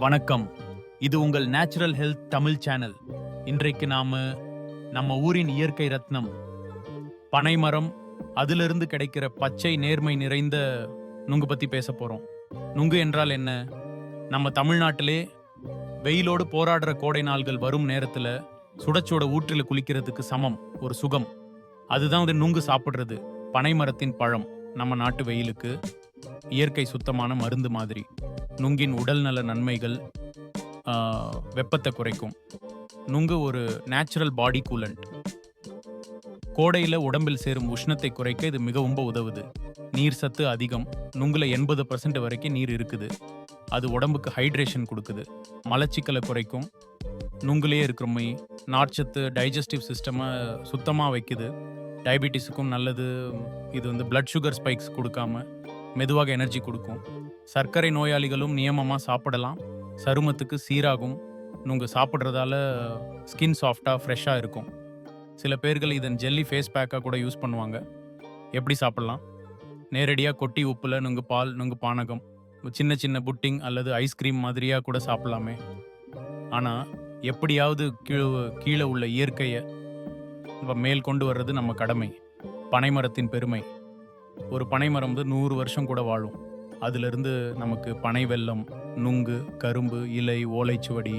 வணக்கம். இது உங்கள் நேச்சுரல் ஹெல்த் தமிழ் சேனல். இன்றைக்கு நம்ம ஊரின் இயற்கை ரத்னம் பனைமரம், அதிலிருந்து கிடைக்கிற பச்சை நேர்மை நிறைந்த நுங்கு பத்தி பேச போறோம். நுங்கு என்றால் என்ன? நம்ம தமிழ்நாட்டிலே வெயிலோடு போராடுற கோடை நாள்கள் வரும் நேரத்துல சுடச்சோட ஊற்றில குளிக்கிறதுக்கு சமம் ஒரு சுகம். அதுதான் வந்து நுங்கு சாப்பிடுறது. பனைமரத்தின் பழம் நம்ம நாட்டு வெயிலுக்கு இயற்கை சுத்தமான மருந்து மாதிரி. நுங்கின் உடல்நல நன்மைகள், வெப்பத்தை குறைக்கும். நுங்கு ஒரு நேச்சுரல் பாடி கூலண்ட். கோடையில் உடம்பில் சேரும் உஷ்ணத்தை குறைக்க இது மிகவும் உதவுது. நீர் சத்து அதிகம். நுங்குல 80% வரைக்கும் நீர் இருக்குது. அது உடம்புக்கு ஹைட்ரேஷன் கொடுக்குது. மலச்சிக்கலை குறைக்கும். நுங்குலேயே இருக்கிற நார்ச்சத்து டைஜஸ்டிவ் சிஸ்டமை சுத்தமாக வைக்குது. டயபிட்டிஸுக்கும் நல்லது. இது வந்து பிளட் சுகர் ஸ்பைக்ஸ் கொடுக்காம மெதுவாக எனர்ஜி கொடுக்கும். சர்க்கரை நோயாளிகளும் நியமமாக சாப்பிடலாம். சருமத்துக்கு சீராகும். நுங்கு சாப்பிட்றதால ஸ்கின் சாஃப்டாக ஃப்ரெஷ்ஷாக இருக்கும். சில பேர்கள் இதன் ஜெல்லி ஃபேஸ் பேக்காக கூட யூஸ் பண்ணுவாங்க. எப்படி சாப்பிட்லாம்? நேரடியாக கொட்டி உப்பில் நுங்கு பால், நுங்கு பானகம், சின்ன சின்ன புட்டிங் அல்லது ஐஸ்கிரீம் மாதிரியாக கூட சாப்பிட்லாமே. ஆனால் எப்படியாவது கீழே உள்ள இயற்கையை மேல் கொண்டு வர்றது நம்ம கடமை. பனைமரத்தின் பெருமை. ஒரு பனைமரம் வந்து 100 வருஷம் கூட வாழும். அதிலிருந்து நமக்கு பனை வெல்லம், நுங்கு, கரும்பு, இலை, ஓலைச்சுவடி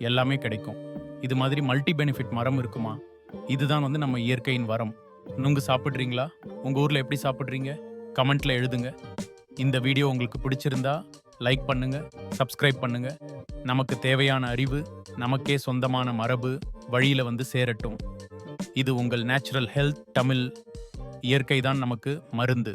எல்லாமே கிடைக்கும். இது மாதிரி மல்டி பெனிஃபிட் மரம் இருக்குமா? இதுதான் வந்து நம்ம இயற்கையின் வரம். நுங்கு சாப்பிட்றீங்களா? உங்கள் ஊரில் எப்படி சாப்பிட்றீங்க? கமெண்ட்டில் எழுதுங்க. இந்த வீடியோ உங்களுக்கு பிடிச்சிருந்தா லைக் பண்ணுங்க, சப்ஸ்கிரைப் பண்ணுங்க. நமக்கு தேவையான அறிவு, நமக்கே சொந்தமான மரபு வழியில் வந்து சேரட்டும். இது உங்கள் நேச்சுரல் ஹெல்த் தமிழ். இயற்கை தான் நமக்கு மருந்து.